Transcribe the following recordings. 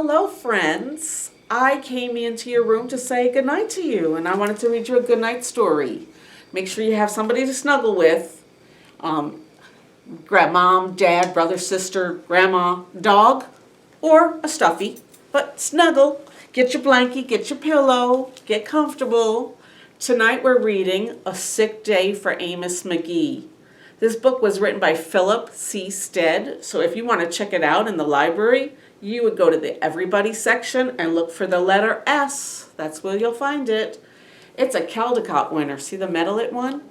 Hello, friends. I came into your room to say goodnight to you, and I wanted to read you a goodnight story. Make sure you have somebody to snuggle with. Grab mom, dad, brother, sister, grandma, dog, or a stuffy. But snuggle. Get your blankie, get your pillow, get comfortable. Tonight we're reading A Sick Day for Amos McGee. This book was written by Philip C. Stead, so if you want to check it out in the library, you would go to the Everybody section and look for the letter S. That's where you'll find it. It's a Caldecott winner. See the medal it won?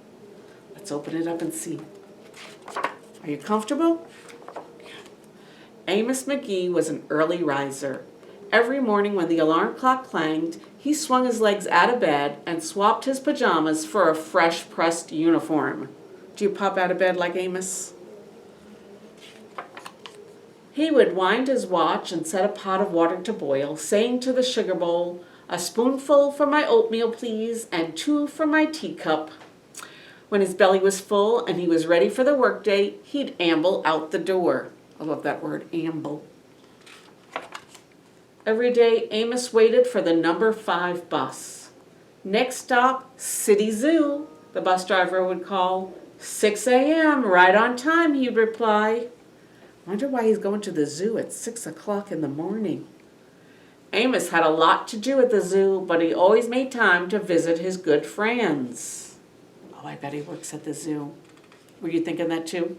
Let's open it up and see. Are you comfortable? Amos McGee was an early riser. Every morning when the alarm clock clanged, he swung his legs out of bed and swapped his pajamas for a fresh pressed uniform. Do you pop out of bed like Amos? He would wind his watch and set a pot of water to boil, saying to the sugar bowl, "A spoonful for my oatmeal, please, and 2 for my teacup." When his belly was full and he was ready for the workday, he'd amble out the door. I love that word, amble. Every day, Amos waited for the number 5 bus. "Next stop, City Zoo," the bus driver would call. 6 a.m., right on time, he'd reply. Wonder why he's going to the zoo at 6 o'clock in the morning. Amos had a lot to do at the zoo, but he always made time to visit his good friends. Oh, I bet he works at the zoo. Were you thinking that too?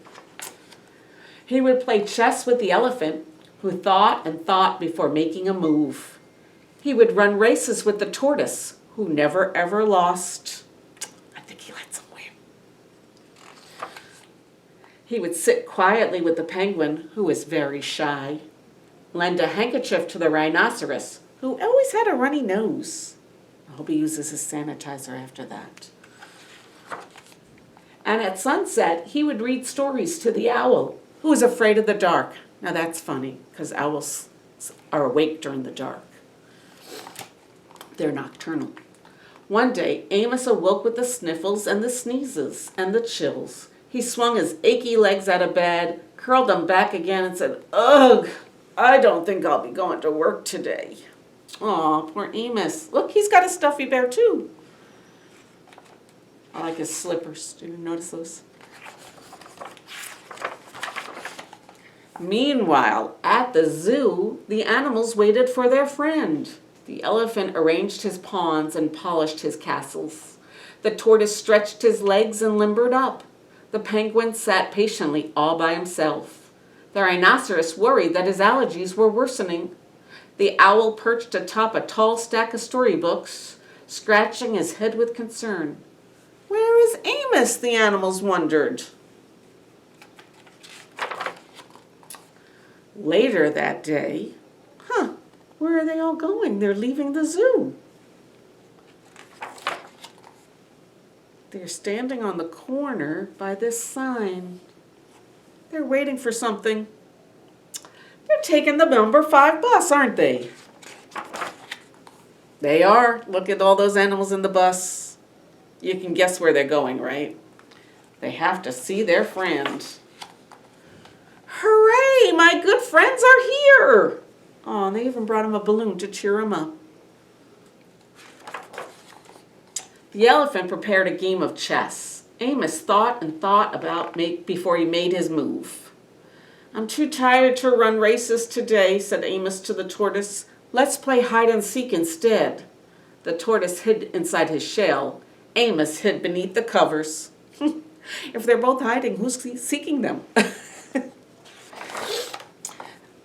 He would play chess with the elephant, who thought and thought before making a move. He would run races with the tortoise, who never ever lost. I think he let some win. He would sit quietly with the penguin, who was very shy. Lend a handkerchief to the rhinoceros, who always had a runny nose. I hope he uses his sanitizer after that. And at sunset, he would read stories to the owl, who was afraid of the dark. Now that's funny, because owls are awake during the dark. They're nocturnal. One day, Amos awoke with the sniffles and the sneezes and the chills. He swung his achy legs out of bed, curled them back again, and said, "Ugh, I don't think I'll be going to work today." Aw, poor Amos. Look, he's got a stuffy bear too. I like his slippers. Do you notice those? Meanwhile, at the zoo, the animals waited for their friend. The elephant arranged his pawns and polished his castles. The tortoise stretched his legs and limbered up. The penguin sat patiently all by himself. The rhinoceros worried that his allergies were worsening. The owl perched atop a tall stack of storybooks, scratching his head with concern. Where is Amos? The animals wondered. Later that day, where are they all going? They're leaving the zoo. They're standing on the corner by this sign. They're waiting for something. They're taking the number 5 bus, aren't they? They are. Look at all those animals in the bus. You can guess where they're going, right? They have to see their friend. Hooray! My good friends are here! Oh, and they even brought him a balloon to cheer him up. The elephant prepared a game of chess. Amos thought and thought about before he made his move. "I'm too tired to run races today," said Amos to the tortoise. "Let's play hide and seek instead." The tortoise hid inside his shell. Amos hid beneath the covers. If they're both hiding, who's seeking them?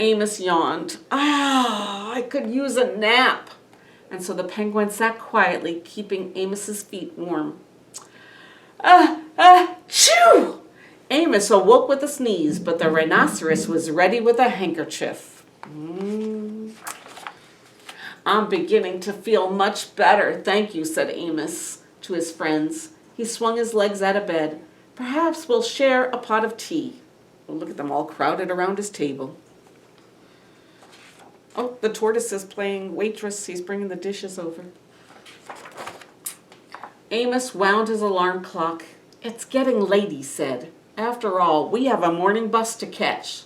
Amos yawned. I could use a nap. And so the penguin sat quietly, keeping Amos's feet warm. Achoo! Amos awoke with a sneeze, but the rhinoceros was ready with a handkerchief. "I'm beginning to feel much better, thank you," said Amos to his friends. He swung his legs out of bed. "Perhaps we'll share a pot of tea." Well, look at them all crowded around his table. Oh, the tortoise is playing waitress. He's bringing the dishes over. Amos wound his alarm clock. "It's getting late," he said. "After all, we have a morning bus to catch."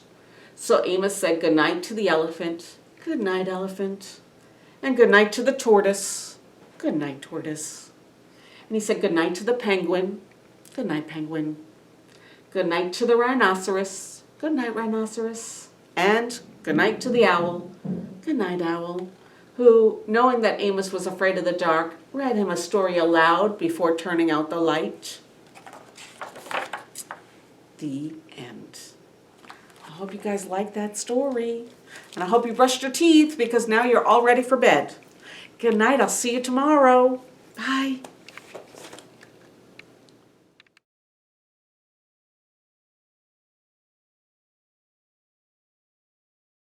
So Amos said goodnight to the elephant, Good night, elephant. And good night to the tortoise. Good night, tortoise. And he said good night to the penguin. Good night, penguin. Good night to the rhinoceros. Good night, rhinoceros. And good night to the owl. Good night, owl. Who, knowing that Amos was afraid of the dark, read him a story aloud before turning out the light. The end. I hope you guys liked that story. And I hope you brushed your teeth because now you're all ready for bed. Good night. I'll see you tomorrow. Bye.